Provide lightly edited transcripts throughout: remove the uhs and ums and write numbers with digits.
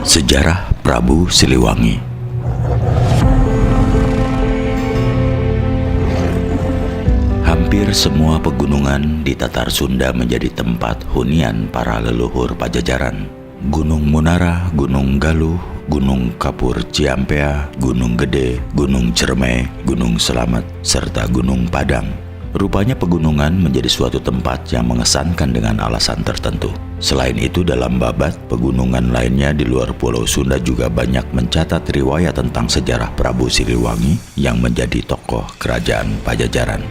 Sejarah Prabu Siliwangi. Hampir semua pegunungan di Tatar Sunda menjadi tempat hunian para leluhur Pajajaran. Gunung Munara, Gunung Galuh, Gunung Kapur Ciampea, Gunung Gede, Gunung Cermai, Gunung Selamat, serta Gunung Padang. Rupanya pegunungan menjadi suatu tempat yang mengesankan dengan alasan tertentu. Selain itu, dalam babat pegunungan lainnya di luar Pulau Sunda juga banyak mencatat riwayat tentang sejarah Prabu Siliwangi yang menjadi tokoh kerajaan Pajajaran.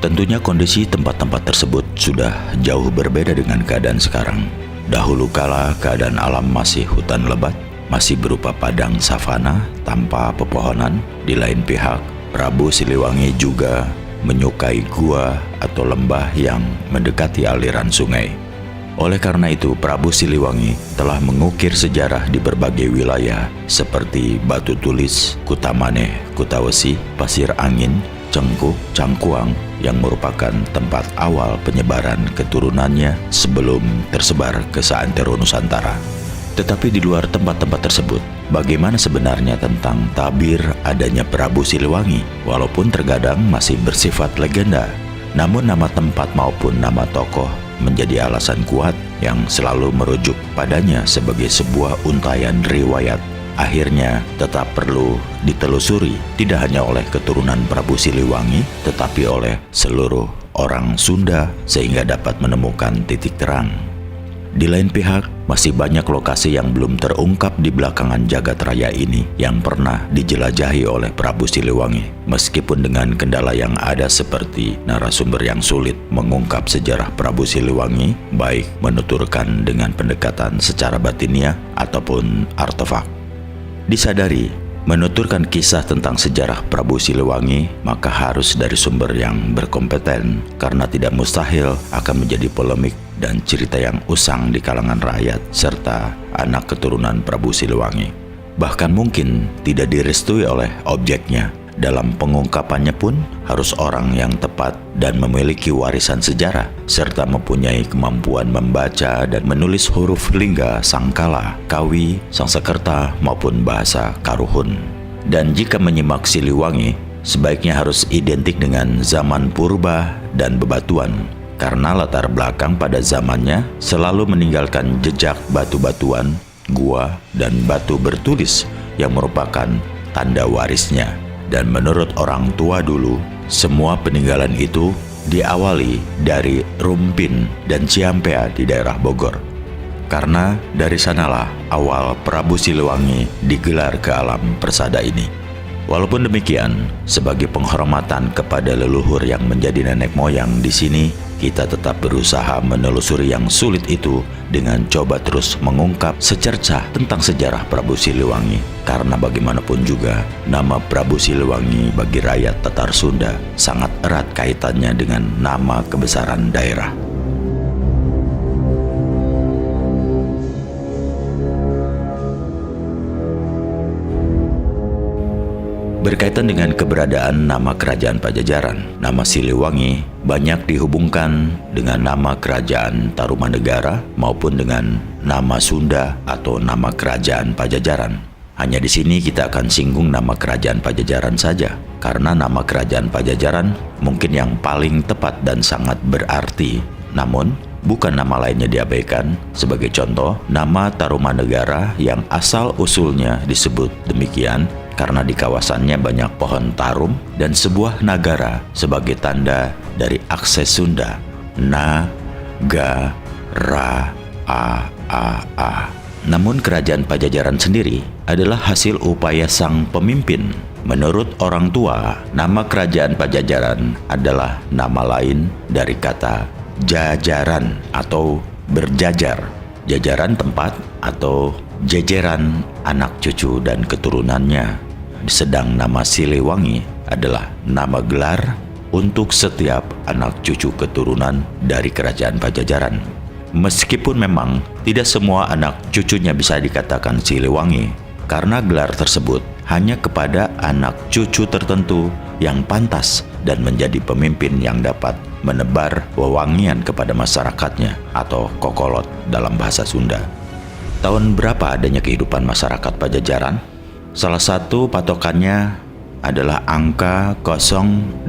Tentunya kondisi tempat-tempat tersebut sudah jauh berbeda dengan keadaan sekarang. Dahulu kala keadaan alam masih hutan lebat, masih berupa padang savana tanpa pepohonan. Di lain pihak, Prabu Siliwangi juga menyukai gua atau lembah yang mendekati aliran sungai. Oleh karena itu, Prabu Siliwangi telah mengukir sejarah di berbagai wilayah seperti Batu Tulis, Kutamaneh, Kutawesi, Pasir Angin, Cengkuh, Cangkuang yang merupakan tempat awal penyebaran keturunannya sebelum tersebar ke seantero Nusantara. Tetapi di luar tempat-tempat tersebut, bagaimana sebenarnya tentang tabir adanya Prabu Siliwangi? Walaupun terkadang masih bersifat legenda, namun nama tempat maupun nama tokoh menjadi alasan kuat yang selalu merujuk padanya sebagai sebuah untayan riwayat. Akhirnya tetap perlu ditelusuri, tidak hanya oleh keturunan Prabu Siliwangi, tetapi oleh seluruh orang Sunda sehingga dapat menemukan titik terang. Di lain pihak, masih banyak lokasi yang belum terungkap di belakangan jagat raya ini yang pernah dijelajahi oleh Prabu Siliwangi. Meskipun dengan kendala yang ada seperti narasumber yang sulit mengungkap sejarah Prabu Siliwangi, baik menuturkan dengan pendekatan secara batiniah ataupun artefak. Disadari, menuturkan kisah tentang sejarah Prabu Siliwangi maka harus dari sumber yang berkompeten, karena tidak mustahil akan menjadi polemik dan cerita yang usang di kalangan rakyat serta anak keturunan Prabu Siliwangi. Bahkan mungkin tidak direstui oleh objeknya. Dalam pengungkapannya pun harus orang yang tepat dan memiliki warisan sejarah serta mempunyai kemampuan membaca dan menulis huruf lingga, sangkala, kawi, sangsekerta maupun bahasa Karuhun. Dan jika menyimak Siliwangi, sebaiknya harus identik dengan zaman purba dan bebatuan, karena latar belakang pada zamannya selalu meninggalkan jejak batu-batuan, gua, dan batu bertulis yang merupakan tanda warisnya. Dan menurut orang tua dulu, semua peninggalan itu diawali dari Rumpin dan Ciampea di daerah Bogor. Karena dari sanalah awal Prabu Siliwangi digelar ke alam persada ini. Walaupun demikian, sebagai penghormatan kepada leluhur yang menjadi nenek moyang di sini, kita tetap berusaha menelusuri yang sulit itu dengan coba terus mengungkap secercah tentang sejarah Prabu Siliwangi. Karena bagaimanapun juga, nama Prabu Siliwangi bagi rakyat Tatar Sunda sangat erat kaitannya dengan nama kebesaran daerah. Berkaitan dengan keberadaan nama kerajaan Pajajaran, nama Siliwangi banyak dihubungkan dengan nama kerajaan Tarumanegara maupun dengan nama Sunda atau nama kerajaan Pajajaran. Hanya di sini kita akan singgung nama kerajaan Pajajaran saja, karena nama kerajaan Pajajaran mungkin yang paling tepat dan sangat berarti. Namun, bukan nama lainnya diabaikan. Sebagai contoh, nama Tarumanegara yang asal-usulnya disebut demikian karena di kawasannya banyak pohon tarum dan sebuah nagara sebagai tanda dari akses Sunda. Na, ga, ra, a. Namun kerajaan Pajajaran sendiri adalah hasil upaya sang pemimpin. Menurut orang tua, nama kerajaan Pajajaran adalah nama lain dari kata jajaran atau berjajar. Jajaran tempat atau jejeran anak cucu dan keturunannya. Sedang nama Siliwangi adalah nama gelar untuk setiap anak cucu keturunan dari kerajaan Pajajaran. Meskipun memang tidak semua anak cucunya bisa dikatakan Siliwangi, karena gelar tersebut hanya kepada anak cucu tertentu yang pantas dan menjadi pemimpin yang dapat menebar wewangian kepada masyarakatnya atau kokolot dalam bahasa Sunda. Tahun berapa adanya kehidupan masyarakat Pajajaran? Salah satu patokannya adalah angka 081,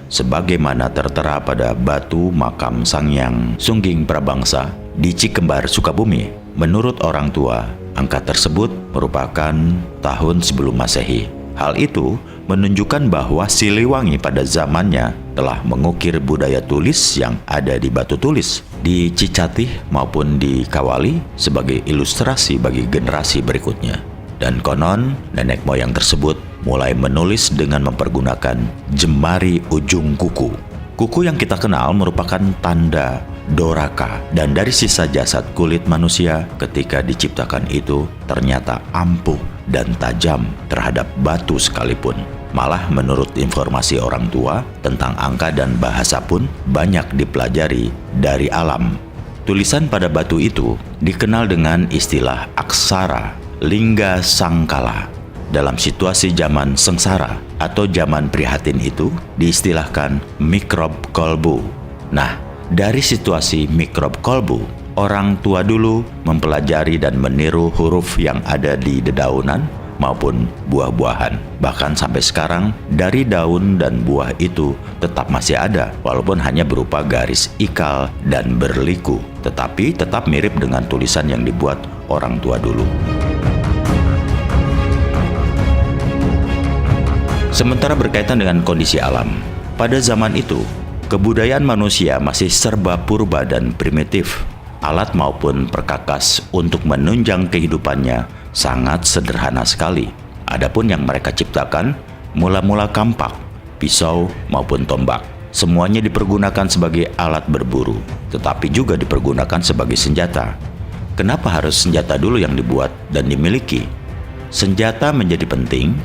sebagaimana tertera pada batu makam Sanghyang Sungging Prabangsa di Cikembar, Sukabumi. Menurut orang tua, angka tersebut merupakan tahun sebelum Masehi. Hal itu menunjukkan bahwa Siliwangi pada zamannya telah mengukir budaya tulis yang ada di batu tulis di Cicatih maupun di Kawali sebagai ilustrasi bagi generasi berikutnya. Dan konon nenek moyang tersebut mulai menulis dengan mempergunakan jemari ujung kuku. Kuku yang kita kenal merupakan tanda doraka, dan dari sisa jasad kulit manusia ketika diciptakan itu ternyata ampuh dan tajam terhadap batu sekalipun. Malah menurut informasi orang tua tentang angka dan bahasa pun banyak dipelajari dari alam. Tulisan pada batu itu dikenal dengan istilah aksara lingga sangkala. Dalam situasi zaman sengsara atau zaman prihatin itu diistilahkan mikrob kolbu. Nah, dari situasi mikrob kolbu, orang tua dulu mempelajari dan meniru huruf yang ada di dedaunan maupun buah-buahan. Bahkan sampai sekarang, dari daun dan buah itu tetap masih ada, walaupun hanya berupa garis ikal dan berliku, tetapi tetap mirip dengan tulisan yang dibuat orang tua dulu. Sementara berkaitan dengan kondisi alam, pada zaman itu, kebudayaan manusia masih serba purba dan primitif. Alat maupun perkakas untuk menunjang kehidupannya sangat sederhana sekali. Adapun yang mereka ciptakan, mula-mula kampak, pisau maupun tombak. Semuanya dipergunakan sebagai alat berburu, tetapi juga dipergunakan sebagai senjata. Kenapa harus senjata dulu yang dibuat dan dimiliki? Senjata menjadi penting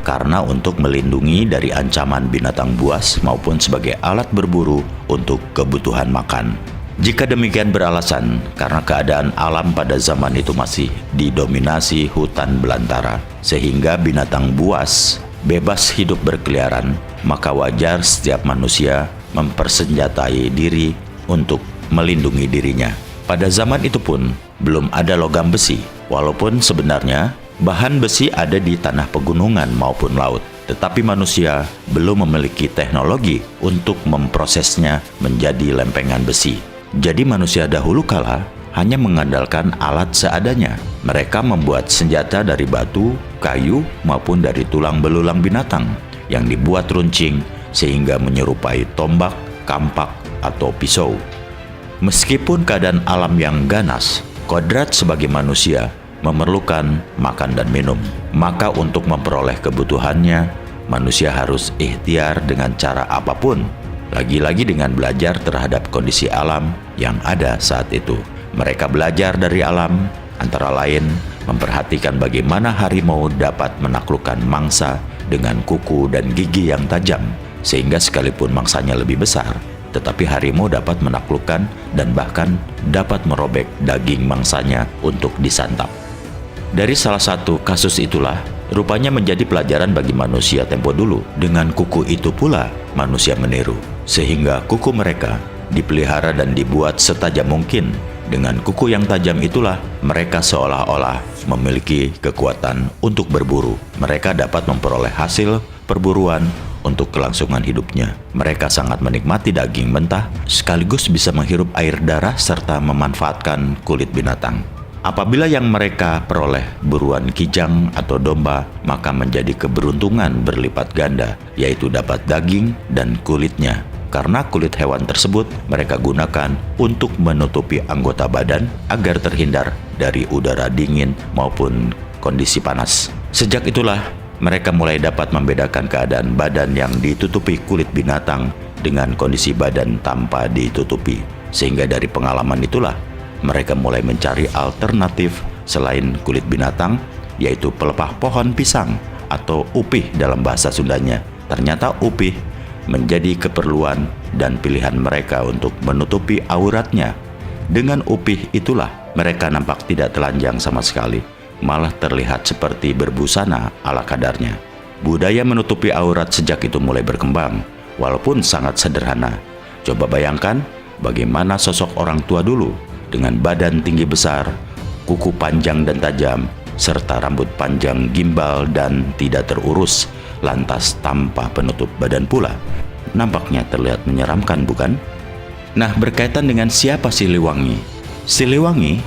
karena untuk melindungi dari ancaman binatang buas maupun sebagai alat berburu untuk kebutuhan makan. Jika demikian beralasan karena keadaan alam pada zaman itu masih didominasi hutan belantara, sehingga binatang buas bebas hidup berkeliaran, maka wajar setiap manusia mempersenjatai diri untuk melindungi dirinya. Pada zaman itu pun belum ada logam besi, walaupun sebenarnya bahan besi ada di tanah pegunungan maupun laut, tetapi manusia belum memiliki teknologi untuk memprosesnya menjadi lempengan besi. Jadi manusia dahulu kala hanya mengandalkan alat seadanya. Mereka membuat senjata dari batu, kayu, maupun dari tulang belulang binatang yang dibuat runcing sehingga menyerupai tombak, kampak, atau pisau. Meskipun keadaan alam yang ganas, kodrat sebagai manusia memerlukan makan dan minum. Maka untuk memperoleh kebutuhannya, manusia harus ikhtiar dengan cara apapun. Lagi-lagi dengan belajar terhadap kondisi alam yang ada saat itu. Mereka belajar dari alam, antara lain memperhatikan bagaimana harimau dapat menaklukkan mangsa dengan kuku dan gigi yang tajam, sehingga sekalipun mangsanya lebih besar, tetapi harimau dapat menaklukkan dan bahkan dapat merobek daging mangsanya untuk disantap. Dari salah satu kasus itulah, rupanya menjadi pelajaran bagi manusia tempo dulu. Dengan kuku itu pula, manusia meniru. Sehingga kuku mereka dipelihara dan dibuat setajam mungkin. Dengan kuku yang tajam itulah, mereka seolah-olah memiliki kekuatan untuk berburu. Mereka dapat memperoleh hasil perburuan untuk kelangsungan hidupnya. Mereka sangat menikmati daging mentah, sekaligus bisa menghirup air darah serta memanfaatkan kulit binatang. Apabila yang mereka peroleh buruan kijang atau domba, maka menjadi keberuntungan berlipat ganda, yaitu dapat daging dan kulitnya. Karena kulit hewan tersebut mereka gunakan untuk menutupi anggota badan agar terhindar dari udara dingin maupun kondisi panas. Sejak itulah mereka mulai dapat membedakan keadaan badan yang ditutupi kulit binatang dengan kondisi badan tanpa ditutupi. Sehingga dari pengalaman itulah mereka mulai mencari alternatif selain kulit binatang, yaitu pelepah pohon pisang atau upih dalam bahasa Sundanya. Ternyata upih menjadi keperluan dan pilihan mereka untuk menutupi auratnya. Dengan upih itulah mereka nampak tidak telanjang sama sekali, malah terlihat seperti berbusana ala kadarnya. Budaya menutupi aurat sejak itu mulai berkembang, walaupun sangat sederhana. Coba bayangkan bagaimana sosok orang tua dulu dengan badan tinggi besar, berkuku panjang dan tajam, serta rambut panjang gimbal dan tidak terurus, lantas tanpa penutup badan pula. Nampaknya terlihat menyeramkan, bukan? Nah, berkaitan dengan siapa Siliwangi? Siliwangi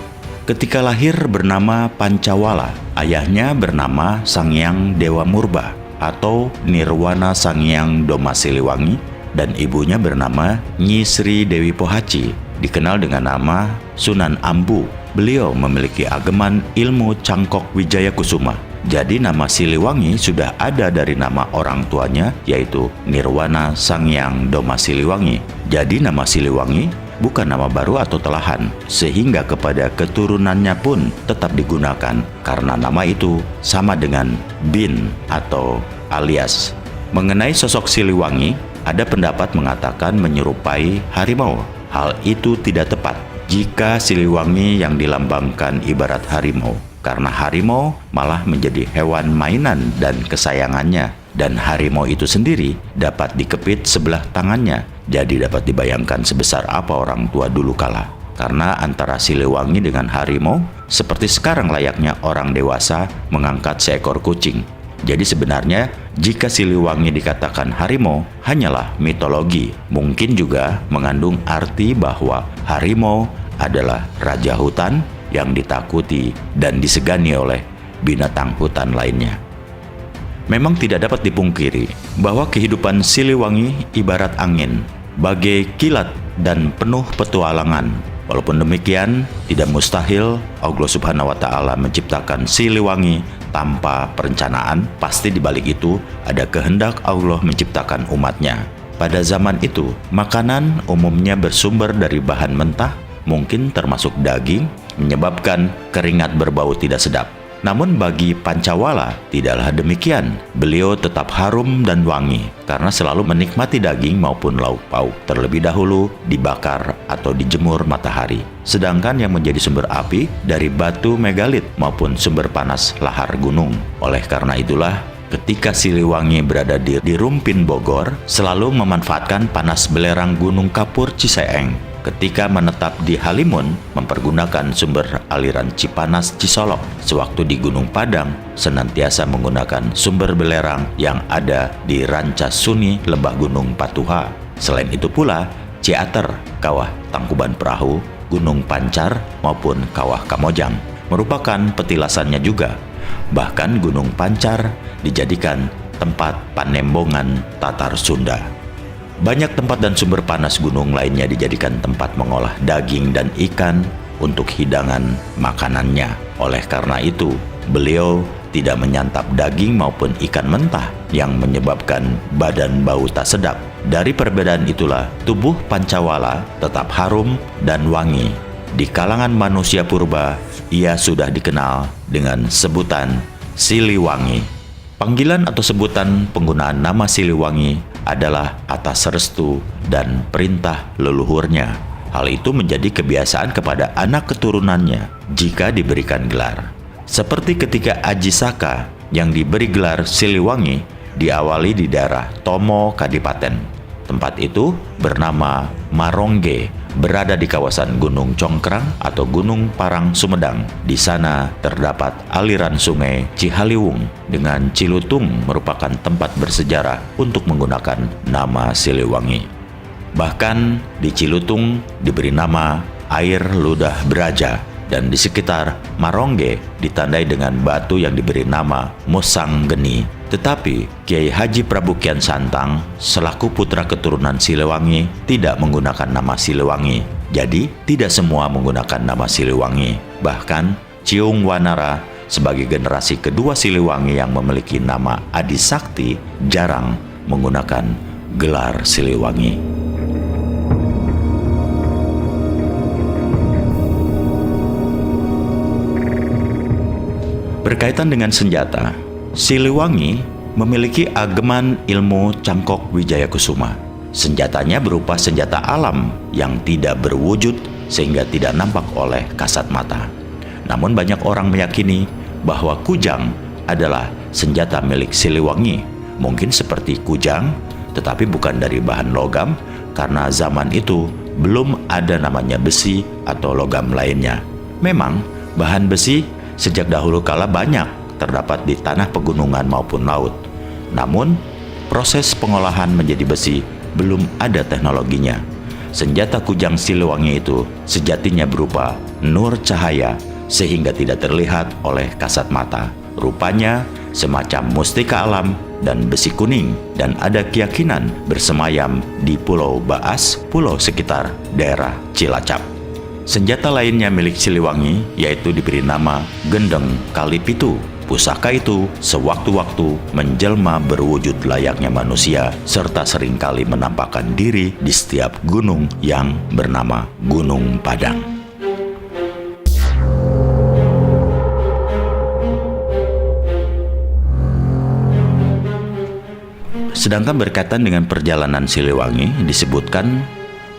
ketika lahir bernama Pancawala, ayahnya bernama Sanghyang Dewa Murba atau Nirwana Sanghyang Doma Siliwangi, dan ibunya bernama Nyi Sri Dewi Pohaci, dikenal dengan nama Sunan Ambu. Beliau memiliki ageman ilmu Cangkok Wijaya Kusuma. Jadi nama Siliwangi sudah ada dari nama orang tuanya, yaitu Nirwana Sanghyang Doma Siliwangi. Jadi nama Siliwangi bukan nama baru atau telahan, sehingga kepada keturunannya pun tetap digunakan karena nama itu sama dengan bin atau alias. Mengenai sosok Siliwangi, ada pendapat mengatakan menyerupai harimau. Hal itu tidak tepat jika Siliwangi yang dilambangkan ibarat harimau, karena harimau malah menjadi hewan mainan dan kesayangannya, dan harimau itu sendiri dapat dikepit sebelah tangannya. Jadi dapat dibayangkan sebesar apa orang tua dulu kala. Karena antara Siliwangi dengan harimau seperti sekarang layaknya orang dewasa mengangkat seekor kucing. Jadi sebenarnya jika Siliwangi dikatakan harimau hanyalah mitologi. Mungkin juga mengandung arti bahwa harimau adalah raja hutan yang ditakuti dan disegani oleh binatang hutan lainnya. Memang tidak dapat dipungkiri bahwa kehidupan Siliwangi ibarat angin, bagai kilat dan penuh petualangan. Walaupun demikian, tidak mustahil Allah Subhanahu wa Ta'ala menciptakan Siliwangi tanpa perencanaan. Pasti di balik itu ada kehendak Allah menciptakan umatnya. Pada zaman itu, makanan umumnya bersumber dari bahan mentah, mungkin termasuk daging, menyebabkan keringat berbau tidak sedap. Namun bagi Pancawala tidaklah demikian. Beliau tetap harum dan wangi karena selalu menikmati daging maupun lauk pauk terlebih dahulu dibakar atau dijemur matahari. Sedangkan yang menjadi sumber api dari batu megalit maupun sumber panas lahar gunung. Oleh karena itulah ketika Siliwangi berada di Rumpin Bogor, selalu memanfaatkan panas belerang Gunung Kapur Ciseeng. Ketika menetap di Halimun, mempergunakan sumber aliran Cipanas Cisolok. Sewaktu di Gunung Padang, senantiasa menggunakan sumber belerang yang ada di Rancasuni Lembah Gunung Patuha. Selain itu pula, Ciater, Kawah Tangkuban Perahu, Gunung Pancar, maupun Kawah Kamojang merupakan petilasannya juga. Bahkan Gunung Pancar dijadikan tempat panembongan Tatar Sunda. Banyak tempat dan sumber panas gunung lainnya dijadikan tempat mengolah daging dan ikan untuk hidangan makanannya. Oleh karena itu, beliau tidak menyantap daging maupun ikan mentah yang menyebabkan badan bau tak sedap. Dari perbedaan itulah, tubuh Pancawala tetap harum dan wangi. Di kalangan manusia purba, ia sudah dikenal dengan sebutan Siliwangi. Panggilan atau sebutan penggunaan nama Siliwangi adalah atas restu dan perintah leluhurnya. Hal itu menjadi kebiasaan kepada anak keturunannya jika diberikan gelar. Seperti ketika Aji Saka yang diberi gelar Siliwangi diawali di daerah Tomo Kadipaten. Tempat itu bernama Marongge, berada di kawasan Gunung Congkrang atau Gunung Parang Sumedang. Di sana terdapat aliran sungai Cihaliwung dengan Cilutung merupakan tempat bersejarah untuk menggunakan nama Siliwangi. Bahkan di Cilutung diberi nama Air Ludah Beraja, dan di sekitar Marongge ditandai dengan batu yang diberi nama Musanggeni. Tetapi Kiai Haji Prabu Kian Santang selaku putra keturunan Siliwangi tidak menggunakan nama Siliwangi. Jadi tidak semua menggunakan nama Siliwangi. Bahkan Ciung Wanara sebagai generasi kedua Siliwangi yang memiliki nama Adi Sakti jarang menggunakan gelar Siliwangi. Berkaitan dengan senjata, Siliwangi memiliki ageman ilmu Cangkok Wijaya Kusuma. Senjatanya berupa senjata alam yang tidak berwujud sehingga tidak nampak oleh kasat mata. Namun banyak orang meyakini bahwa kujang adalah senjata milik Siliwangi. Mungkin seperti kujang, tetapi bukan dari bahan logam karena zaman itu belum ada namanya besi atau logam lainnya. Memang Bahan besi sejak dahulu kala banyak terdapat di tanah pegunungan maupun laut. Namun, proses pengolahan menjadi besi belum ada teknologinya. Senjata kujang Siliwangi itu sejatinya berupa nur cahaya sehingga tidak terlihat oleh kasat mata. Rupanya semacam mustika alam dan besi kuning, dan ada keyakinan bersemayam di Pulau Baas, pulau sekitar daerah Cilacap. Senjata lainnya milik Siliwangi yaitu diberi nama Gendeng Kalipitu. Pusaka itu sewaktu-waktu menjelma berwujud layaknya manusia serta seringkali menampakkan diri di setiap gunung yang bernama Gunung Padang. Sedangkan berkaitan dengan perjalanan Siliwangi, disebutkan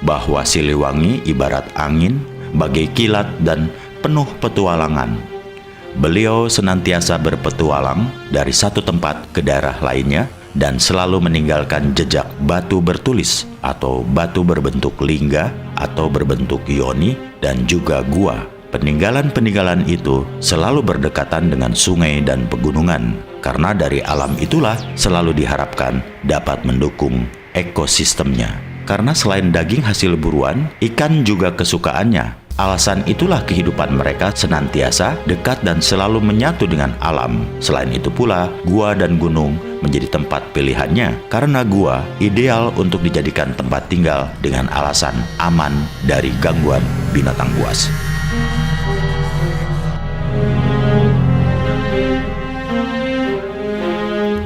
bahwa Siliwangi ibarat angin, bagai kilat dan penuh petualangan. Beliau senantiasa berpetualang dari satu tempat ke daerah lainnya dan selalu meninggalkan jejak batu bertulis atau batu berbentuk lingga atau berbentuk yoni dan juga gua. Peninggalan-peninggalan itu selalu berdekatan dengan sungai dan pegunungan, karena dari alam itulah selalu diharapkan dapat mendukung ekosistemnya. Karena selain daging hasil buruan, ikan juga kesukaannya. Alasan itulah kehidupan mereka senantiasa dekat dan selalu menyatu dengan alam. Selain itu pula, gua dan gunung menjadi tempat pilihannya, karena gua ideal untuk dijadikan tempat tinggal dengan alasan aman dari gangguan binatang buas.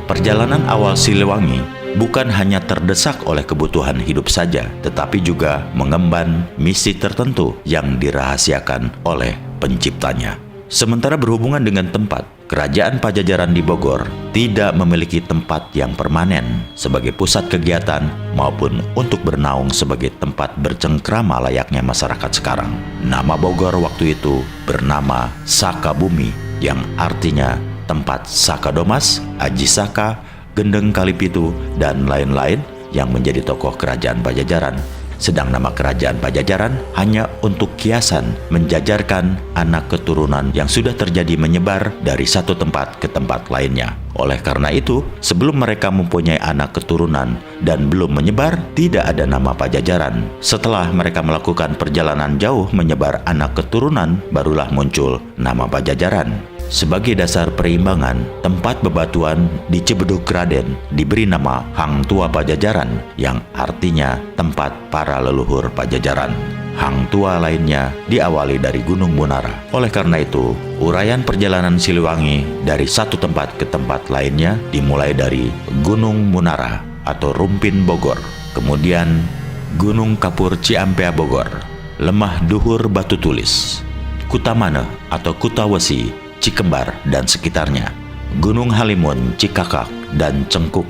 Perjalanan awal Siliwangi bukan hanya terdesak oleh kebutuhan hidup saja, tetapi juga mengemban misi tertentu yang dirahasiakan oleh penciptanya. Sementara berhubungan dengan tempat, Kerajaan Pajajaran di Bogor tidak memiliki tempat yang permanen sebagai pusat kegiatan maupun untuk bernaung sebagai tempat bercengkrama layaknya masyarakat sekarang. Nama Bogor waktu itu bernama Sakabumi, yang artinya tempat Sakadomas, Aji Saka, Gendeng Kalipitu, dan lain-lain yang menjadi tokoh kerajaan Pajajaran. Sedang nama kerajaan Pajajaran hanya untuk kiasan menjajarkan anak keturunan yang sudah terjadi menyebar dari satu tempat ke tempat lainnya. Oleh karena itu, sebelum mereka mempunyai anak keturunan dan belum menyebar, tidak ada nama Pajajaran. Setelah mereka melakukan perjalanan jauh menyebar anak keturunan, barulah muncul nama Pajajaran. Sebagai dasar perimbangan, tempat bebatuan di Cibedug Raden diberi nama Hang Tua Pajajaran, yang artinya tempat para leluhur Pajajaran. Hang tua lainnya diawali dari Gunung Munara. Oleh karena itu, uraian perjalanan Siliwangi dari satu tempat ke tempat lainnya dimulai dari Gunung Munara atau Rumpin Bogor, kemudian Gunung Kapur Ciampea Bogor, Lemah Duhur Batu Tulis, Kutamane atau Kutawesi, Cikembar dan sekitarnya, Gunung Halimun, Cikakak dan Cengkuk,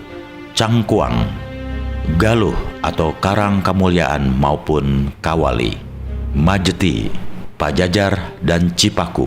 Cangkuang, Galuh atau Karang Kamulyaan maupun Kawali, Majeti, Pajajar dan Cipaku,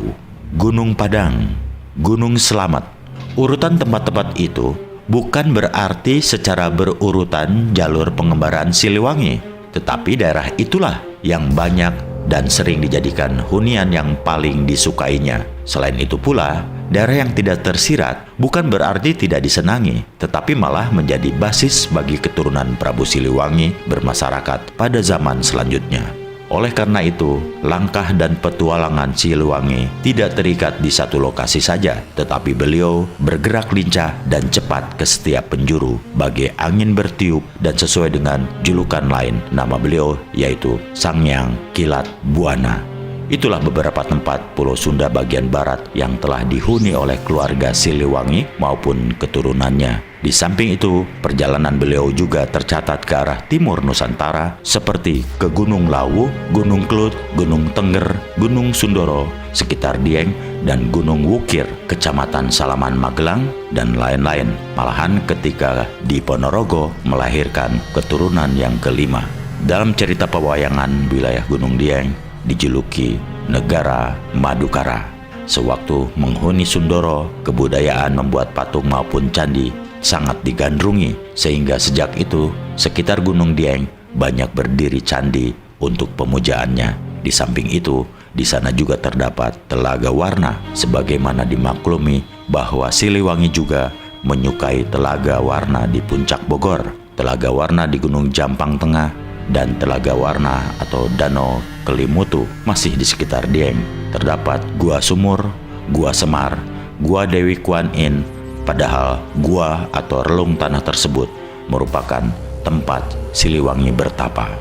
Gunung Padang, Gunung Selamat. Urutan tempat-tempat itu bukan berarti secara berurutan jalur pengembaraan Siliwangi, tetapi daerah itulah yang banyak dan sering dijadikan hunian yang paling disukainya. Selain itu pula, daerah yang tidak tersirat bukan berarti tidak disenangi, tetapi malah menjadi basis bagi keturunan Prabu Siliwangi bermasyarakat pada zaman selanjutnya. Oleh karena itu, langkah dan petualangan Siliwangi tidak terikat di satu lokasi saja, tetapi beliau bergerak lincah dan cepat ke setiap penjuru, bagai angin bertiup, dan sesuai dengan julukan lain nama beliau yaitu Sangyang Kilat Buana. Itulah beberapa tempat Pulau Sunda bagian barat yang telah dihuni oleh keluarga Siliwangi maupun keturunannya. Di samping itu, perjalanan beliau juga tercatat ke arah timur Nusantara seperti ke Gunung Lawu, Gunung Kelut, Gunung Tengger, Gunung Sundoro, sekitar Dieng, dan Gunung Wukir, Kecamatan Salaman Magelang, dan lain-lain. Malahan ketika di Ponorogo melahirkan keturunan yang kelima. Dalam cerita pewayangan wilayah Gunung Dieng, dijuluki Negara Madukara. Sewaktu menghuni Sundoro, kebudayaan membuat patung maupun candi sangat digandrungi, sehingga sejak itu sekitar Gunung Dieng banyak berdiri candi untuk pemujaannya. Di samping itu, Di sana juga terdapat Telaga Warna, sebagaimana dimaklumi bahwa Siliwangi juga menyukai Telaga Warna di Puncak Bogor, Telaga Warna di Gunung Jampang Tengah, dan Telaga Warna atau Danau Kelimutu masih di sekitar Dieng. Terdapat Gua Sumur, Gua Semar, Gua Dewi Kuan Yin, padahal gua atau relung tanah tersebut merupakan tempat Siliwangi bertapa.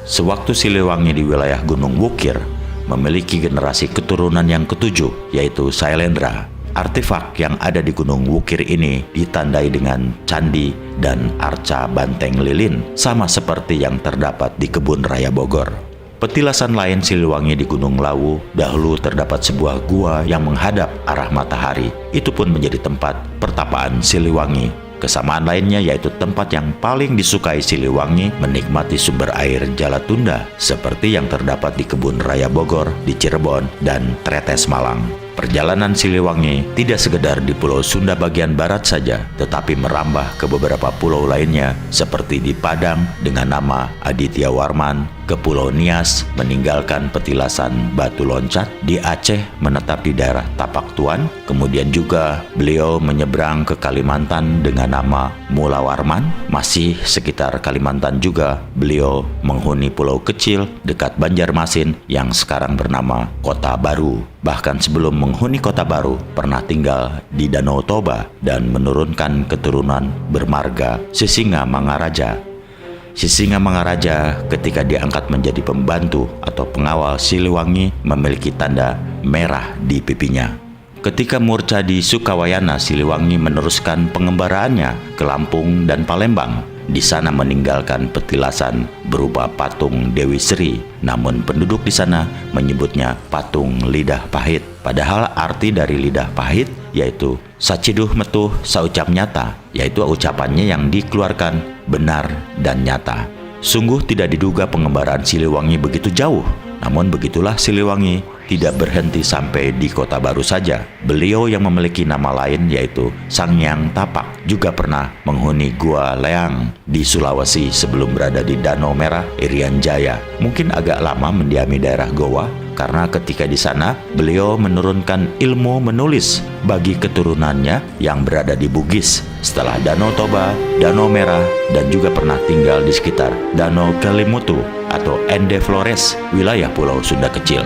Sewaktu Siliwangi di wilayah Gunung Wukir memiliki generasi keturunan yang ketujuh, yaitu Sailendra. Artefak yang ada di Gunung Wukir ini ditandai dengan candi dan arca banteng lilin, sama seperti yang terdapat di Kebun Raya Bogor. Petilasan lain Siliwangi di Gunung Lawu, dahulu terdapat sebuah gua yang menghadap arah matahari. Itu pun menjadi tempat pertapaan Siliwangi. Kesamaan lainnya yaitu tempat yang paling disukai Siliwangi menikmati sumber air Jalatunda, seperti yang terdapat di Kebun Raya Bogor, di Cirebon, dan Tretes Malang. Perjalanan Siliwangi tidak sekedar di Pulau Sunda bagian barat saja, tetapi merambah ke beberapa pulau lainnya seperti di Padang dengan nama Aditya Warman, ke Pulau Nias meninggalkan petilasan Batu Loncat, di Aceh menetap di daerah Tapak Tuan, kemudian juga beliau menyeberang ke Kalimantan dengan nama Mula Warman. Masih sekitar Kalimantan juga beliau menghuni pulau kecil dekat Banjarmasin yang sekarang bernama Kota Baru. Bahkan sebelum menghuni Kota Baru, pernah tinggal di Danau Toba dan menurunkan keturunan bermarga Sisinga Mangaraja. Sisinga Mangaraja ketika diangkat menjadi pembantu atau pengawal Siliwangi memiliki tanda merah di pipinya. Ketika murca di Sukawayana, Siliwangi meneruskan pengembaraannya ke Lampung dan Palembang. Di sana meninggalkan petilasan berupa patung Dewi Sri, namun penduduk di sana menyebutnya patung lidah pahit. Padahal arti dari lidah pahit yaitu saciduh metuh saucap nyata, yaitu ucapannya yang dikeluarkan benar dan nyata. Sungguh tidak diduga pengembaraan Siliwangi begitu jauh. Namun begitulah Siliwangi tidak berhenti sampai di Kota Baru saja. Beliau yang memiliki nama lain yaitu Sangyang Tapak juga pernah menghuni Gua Leang di Sulawesi sebelum berada di Danau Merah, Irian Jaya. Mungkin agak lama mendiami daerah Goa karena ketika di sana beliau menurunkan ilmu menulis bagi keturunannya yang berada di Bugis. Setelah Danau Toba, Danau Merah, dan juga pernah tinggal di sekitar Danau Kelimutu atau Ende Flores, wilayah Pulau Sunda Kecil.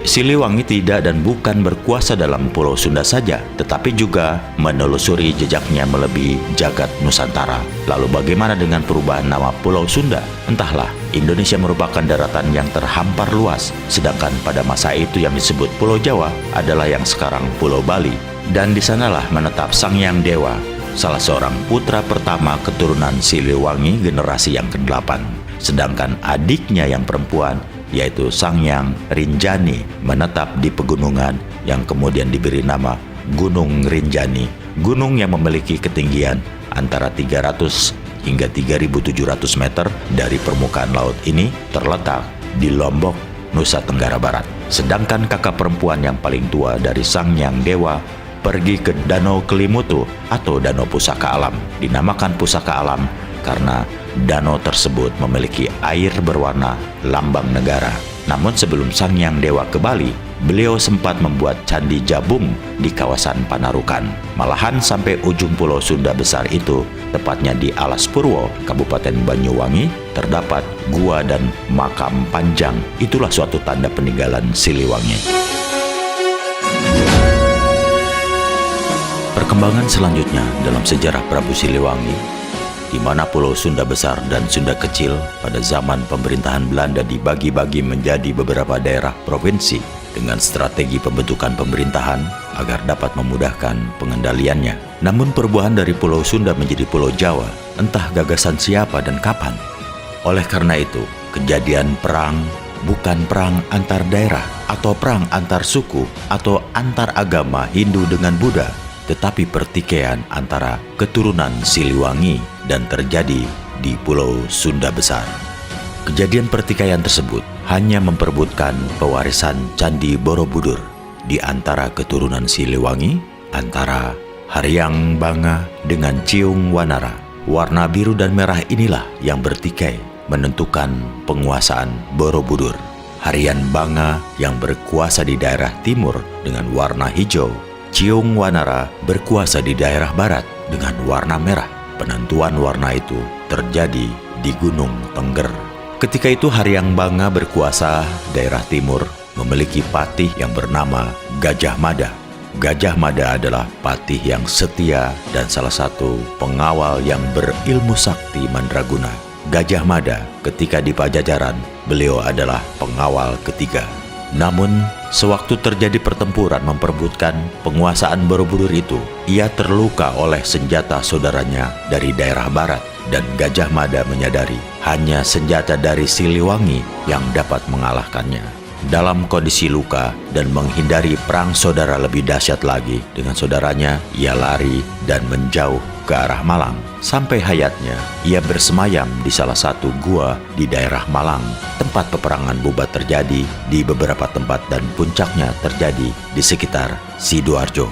Siliwangi tidak dan bukan berkuasa dalam Pulau Sunda saja, tetapi juga menelusuri jejaknya melebihi jagat Nusantara. Lalu bagaimana dengan perubahan nama Pulau Sunda? Entahlah, Indonesia merupakan daratan yang terhampar luas, sedangkan pada masa itu yang disebut Pulau Jawa adalah yang sekarang Pulau Bali. Dan di sanalah menetap Sangyang Dewa, salah seorang putra pertama keturunan Siliwangi generasi yang ke-8. Sedangkan adiknya yang perempuan yaitu Sangyang Rinjani menetap di pegunungan yang kemudian diberi nama Gunung Rinjani. Gunung yang memiliki ketinggian antara 300 hingga 3.700 meter dari permukaan laut ini terletak di Lombok, Nusa Tenggara Barat. Sedangkan kakak perempuan yang paling tua dari Sangyang Dewa pergi ke Danau Kelimutu atau Danau Pusaka Alam. Dinamakan Pusaka Alam karena danau tersebut memiliki air berwarna lambang negara. Namun sebelum Sangyang Dewa ke Bali, beliau sempat membuat Candi Jabung di kawasan Panarukan. Malahan sampai ujung Pulau Sunda besar itu, tepatnya di Alas Purwo, Kabupaten Banyuwangi, terdapat gua dan makam panjang. Itulah suatu tanda peninggalan Siliwangi. Perkembangan selanjutnya dalam sejarah Prabu Siliwangi, di mana Pulau Sunda Besar dan Sunda Kecil pada zaman pemerintahan Belanda dibagi-bagi menjadi beberapa daerah provinsi dengan strategi pembentukan pemerintahan agar dapat memudahkan pengendaliannya. Namun perubahan dari Pulau Sunda menjadi Pulau Jawa, entah gagasan siapa dan kapan. Oleh karena itu, kejadian perang bukan perang antar daerah atau perang antar suku atau antar agama Hindu dengan Buddha, tetapi pertikaian antara keturunan Siliwangi dan terjadi di Pulau Sunda Besar. Kejadian pertikaian tersebut hanya memperebutkan pewarisan Candi Borobudur di antara keturunan Siliwangi, antara Haryang Banga dengan Ciung Wanara. Warna biru dan merah inilah yang bertikai menentukan penguasaan Borobudur. Harian Banga yang berkuasa di daerah timur dengan warna hijau, Ciung Wanara berkuasa di daerah barat dengan warna merah. Penentuan warna itu terjadi di Gunung Tengger. Ketika itu Harian Banga berkuasa daerah timur memiliki patih yang bernama Gajah Mada. Gajah Mada adalah patih yang setia dan salah satu pengawal yang berilmu sakti mandraguna. Gajah Mada ketika di Pajajaran, beliau adalah pengawal ketiga. Namun, sewaktu terjadi pertempuran memperebutkan penguasaan Borobudur itu, ia terluka oleh senjata saudaranya dari daerah barat, dan Gajah Mada menyadari hanya senjata dari Siliwangi yang dapat mengalahkannya. Dalam kondisi luka dan menghindari perang saudara lebih dahsyat lagi dengan saudaranya, ia lari dan menjauh ke arah Malang. Sampai hayatnya, ia bersemayam di salah satu gua di daerah Malang. Tempat peperangan bubat terjadi di beberapa tempat dan puncaknya terjadi di sekitar Sidoarjo.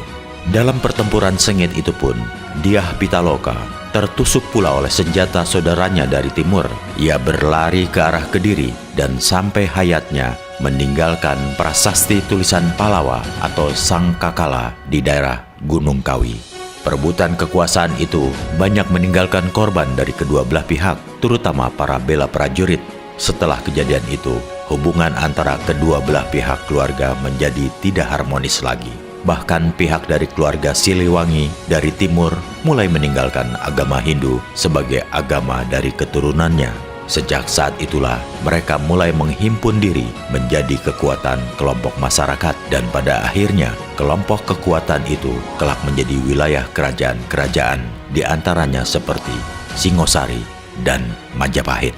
Dalam pertempuran sengit itu pun, Dyah Pitaloka tertusuk pula oleh senjata saudaranya dari timur. Ia berlari ke arah Kediri dan sampai hayatnya meninggalkan prasasti tulisan Palawa atau Sangkakala di daerah Gunung Kawi. Perebutan kekuasaan itu banyak meninggalkan korban dari kedua belah pihak, terutama para bela prajurit. Setelah kejadian itu, hubungan antara kedua belah pihak keluarga menjadi tidak harmonis lagi. Bahkan pihak dari keluarga Siliwangi dari timur mulai meninggalkan agama Hindu sebagai agama dari keturunannya. Sejak saat itulah mereka mulai menghimpun diri menjadi kekuatan kelompok masyarakat, dan pada akhirnya kelompok kekuatan itu kelak menjadi wilayah kerajaan-kerajaan, di antaranya seperti Singosari dan Majapahit.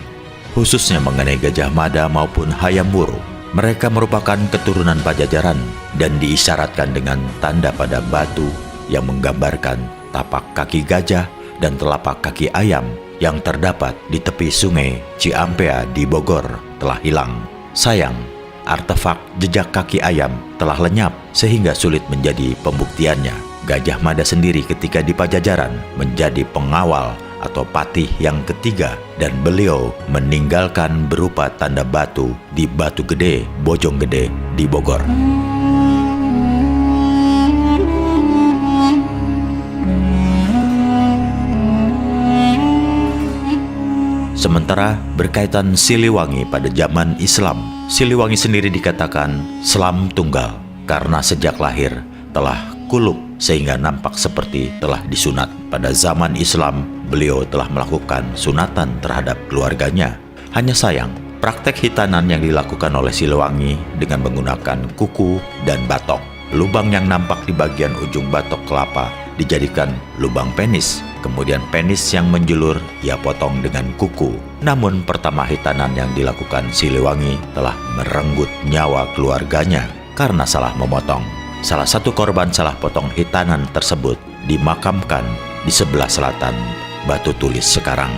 Khususnya mengenai Gajah Mada maupun Hayam Wuruk, mereka merupakan keturunan Pajajaran dan diisyaratkan dengan tanda pada batu yang menggambarkan tapak kaki gajah dan telapak kaki ayam yang terdapat di tepi sungai Ciampea di Bogor telah hilang. Sayang, artefak jejak kaki ayam telah lenyap sehingga sulit menjadi pembuktiannya. Gajah Mada sendiri ketika di Pajajaran menjadi pengawal atau patih yang ketiga, dan beliau meninggalkan berupa tanda batu di Batu Gede, Bojonggede di Bogor. Sementara berkaitan Siliwangi pada zaman Islam, Siliwangi sendiri dikatakan Selam Tunggal karena sejak lahir telah kulub sehingga nampak seperti telah disunat. Pada zaman Islam, beliau telah melakukan sunatan terhadap keluarganya. Hanya sayang, praktek hitanan yang dilakukan oleh Siliwangi dengan menggunakan kuku dan batok. Lubang yang nampak di bagian ujung batok kelapa dijadikan lubang penis. Kemudian penis yang menjulur ia potong dengan kuku. Namun pertama hitanan yang dilakukan Siliwangi telah merenggut nyawa keluarganya karena salah memotong. Salah satu korban salah potong hitanan tersebut dimakamkan di sebelah selatan Batu Tulis sekarang.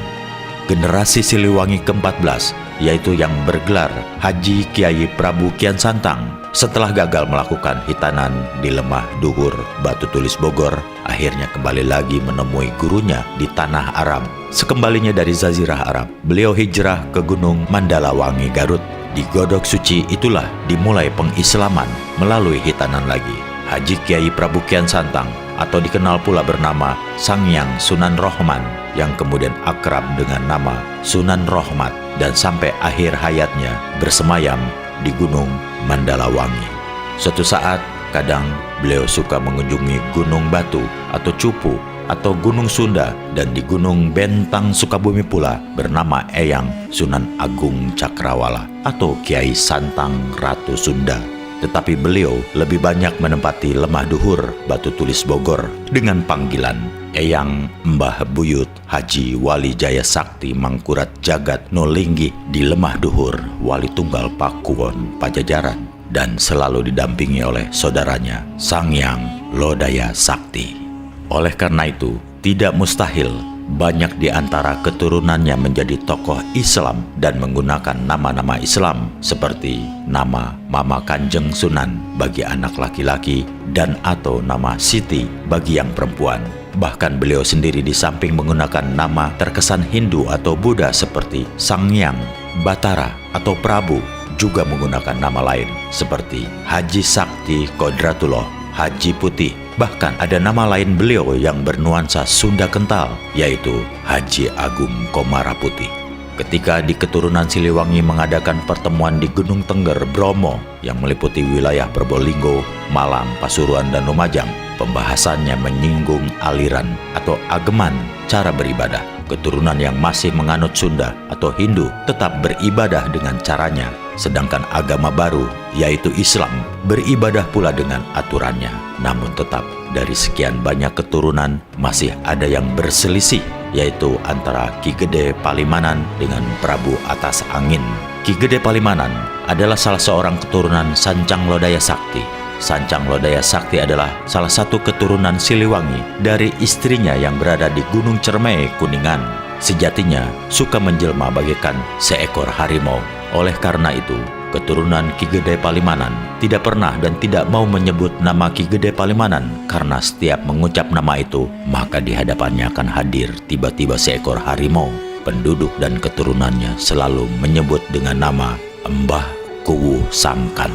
Generasi Siliwangi ke-14, yaitu yang bergelar Haji Kiai Prabu Kian Santang, setelah gagal melakukan hitanan di Lemah Duhur Batu Tulis Bogor, akhirnya kembali lagi menemui gurunya di Tanah Arab. Sekembalinya dari Zazirah Arab, beliau hijrah ke Gunung Mandalawangi, Garut. Di Godok Suci itulah dimulai pengislaman melalui hitanan lagi. Haji Kiai Prabu Kian Santang atau dikenal pula bernama Sangyang Sunan Rohman yang kemudian akrab dengan nama Sunan Rohmat dan sampai akhir hayatnya bersemayam di Gunung Mandalawangi. Suatu saat kadang beliau suka mengunjungi Gunung Batu atau Cupu atau Gunung Sunda, dan di Gunung Bentang Sukabumi pula bernama Eyang Sunan Agung Cakrawala atau Kiai Santang Ratu Sunda. Tetapi beliau lebih banyak menempati Lemah Duhur Batu Tulis Bogor dengan panggilan Eyang Mbah Buyut Haji Wali Jaya Sakti Mangkurat Jagat Nolinggi di Lemah Duhur Wali Tunggal Pakuwon Pajajaran, dan selalu didampingi oleh saudaranya Sangyang Lodaya Sakti. Oleh karena itu, tidak mustahil banyak di antara keturunannya menjadi tokoh Islam dan menggunakan nama-nama Islam seperti nama Mama Kanjeng Sunan bagi anak laki-laki dan atau nama Siti bagi yang perempuan. Bahkan beliau sendiri di samping menggunakan nama terkesan Hindu atau Buddha seperti Sangyang, Batara, atau Prabu, juga menggunakan nama lain seperti Haji Sakti Kodratullah, Haji Putih. Bahkan ada nama lain beliau yang bernuansa Sunda kental, yaitu Haji Agung Komara Putih. Ketika di keturunan Siliwangi mengadakan pertemuan di Gunung Tengger, Bromo yang meliputi wilayah Probolinggo, Malang, Pasuruan, dan Lumajang, pembahasannya menyinggung aliran atau ageman cara beribadah. Keturunan yang masih menganut Sunda atau Hindu tetap beribadah dengan caranya, sedangkan agama baru yaitu Islam beribadah pula dengan aturannya. Namun tetap dari sekian banyak keturunan masih ada yang berselisih, yaitu antara Ki Gede Palimanan dengan Prabu Atas Angin. Ki Gede Palimanan adalah salah seorang keturunan Sancang Lodaya Sakti. Sancang Lodaya Sakti adalah salah satu keturunan Siliwangi dari istrinya yang berada di Gunung Cermai, Kuningan. Sejatinya suka menjelma bagaikan seekor harimau. Oleh karena itu, keturunan Ki Gede Palimanan tidak pernah dan tidak mau menyebut nama Ki Gede Palimanan, karena setiap mengucap nama itu, maka di hadapannya akan hadir tiba-tiba seekor harimau. Penduduk dan keturunannya selalu menyebut dengan nama Mbah Kuwu Samkan.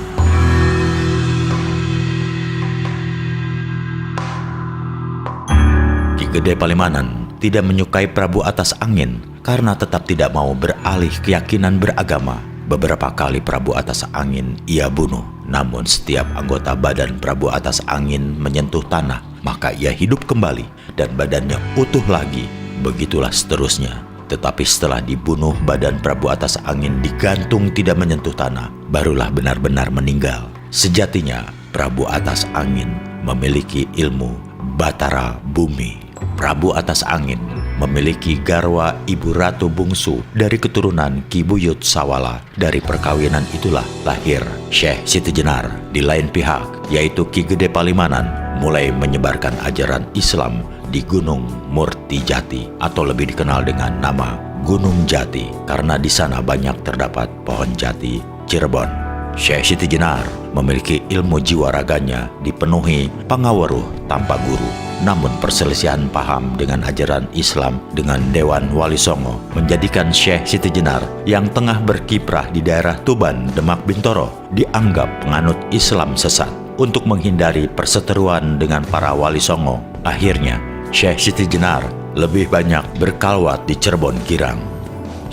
Ki Gede Palimanan tidak menyukai Prabu Atas Angin karena tetap tidak mau beralih keyakinan beragama. Beberapa kali Prabu Atas Angin ia bunuh, namun setiap anggota badan Prabu Atas Angin menyentuh tanah, maka ia hidup kembali dan badannya utuh lagi. Begitulah seterusnya. Tetapi setelah dibunuh, badan Prabu Atas Angin digantung tidak menyentuh tanah, barulah benar-benar meninggal. Sejatinya Prabu Atas Angin memiliki ilmu Batara Bumi. Prabu Atas Angin memiliki garwa ibu ratu bungsu dari keturunan Ki Buyut Sawala. Dari perkawinan itulah lahir Syekh Siti Jenar. Di lain pihak, yaitu Ki Gede Palimanan, mulai menyebarkan ajaran Islam di Gunung Murti Jati atau lebih dikenal dengan nama Gunung Jati karena di sana banyak terdapat pohon jati Cirebon. Syekh Siti Jenar memiliki ilmu jiwa raganya dipenuhi pangaweruh tanpa guru. Namun perselisihan paham dengan ajaran Islam dengan Dewan Wali Songo menjadikan Syekh Siti Jenar yang tengah berkiprah di daerah Tuban, Demak, Bintoro dianggap penganut Islam sesat. Untuk menghindari perseteruan dengan para Wali Songo, akhirnya Syekh Siti Jenar lebih banyak berkalwat di Cirebon Girang.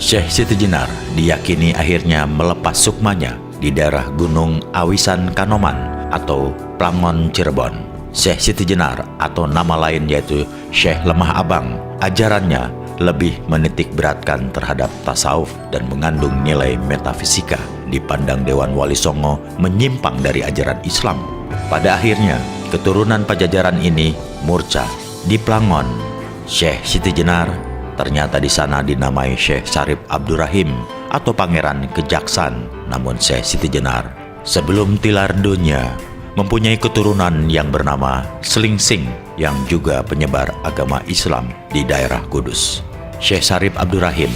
Syekh Siti Jenar diyakini akhirnya melepas sukmanya di daerah Gunung Awisan Kanoman atau Plangon Cirebon. Syekh Siti Jenar atau nama lain yaitu Syekh Lemah Abang, ajarannya lebih menitik beratkan terhadap tasawuf dan mengandung nilai metafisika. Dipandang Dewan Wali Songo menyimpang dari ajaran Islam. Pada akhirnya, keturunan Pajajaran ini murca. Di Plangon, Syekh Siti Jenar ternyata di sana dinamai Syekh Sarip Abdurrahim atau Pangeran Kejaksan. Namun Syekh Siti Jenar sebelum tilar dunia mempunyai keturunan yang bernama Slingsing yang juga penyebar agama Islam di daerah Kudus. Syekh Sarip Abdurrahim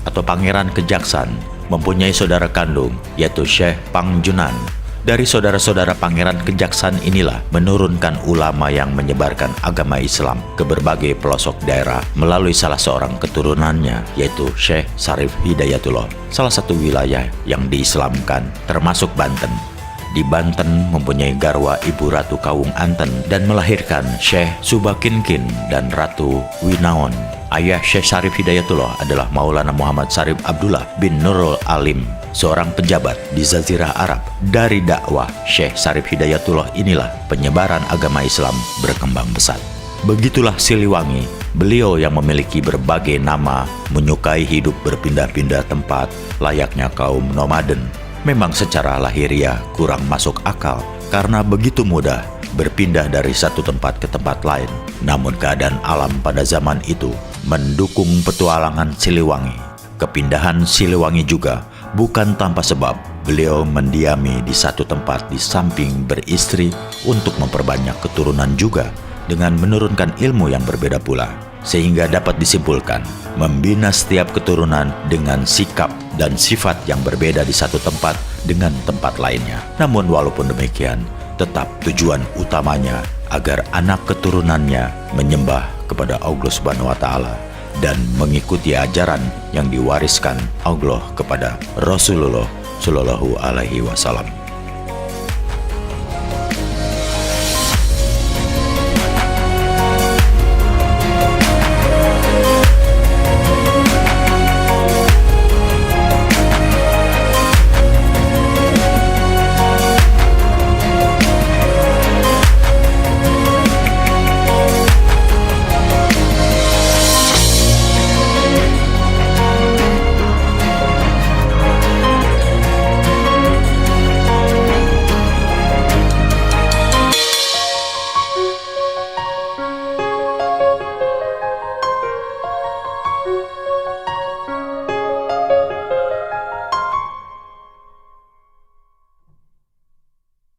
atau Pangeran Kejaksan mempunyai saudara kandung yaitu Syekh Pangjunan. Dari saudara-saudara Pangeran Kejaksan inilah menurunkan ulama yang menyebarkan agama Islam ke berbagai pelosok daerah melalui salah seorang keturunannya yaitu Syekh Sarif Hidayatullah. Salah satu wilayah yang diislamkan termasuk Banten. Di Banten mempunyai garwa Ibu Ratu Kawung Anten dan melahirkan Syekh Subakinkin dan Ratu Winaon. Ayah Syekh Sarif Hidayatullah adalah Maulana Muhammad Sarif Abdullah bin Nurul Alim, seorang pejabat di Jazirah Arab. Dari dakwah Syekh Sarif Hidayatullah inilah penyebaran agama Islam berkembang pesat. Begitulah Siliwangi, beliau yang memiliki berbagai nama, menyukai hidup berpindah-pindah tempat layaknya kaum nomaden. Memang secara lahiriah kurang masuk akal karena begitu mudah berpindah dari satu tempat ke tempat lain. Namun keadaan alam pada zaman itu mendukung petualangan Siliwangi. Kepindahan Siliwangi juga bukan tanpa sebab. Beliau mendiami di satu tempat di samping beristri untuk memperbanyak keturunan juga dengan menurunkan ilmu yang berbeda pula. Sehingga dapat disimpulkan, membina setiap keturunan dengan sikap dan sifat yang berbeda di satu tempat dengan tempat lainnya. Namun walaupun demikian, tetap tujuan utamanya agar anak keturunannya menyembah kepada Allah Subhanahu wa Ta'ala dan mengikuti ajaran yang diwariskan Allah kepada Rasulullah Shallallahu Alaihi Wasallam.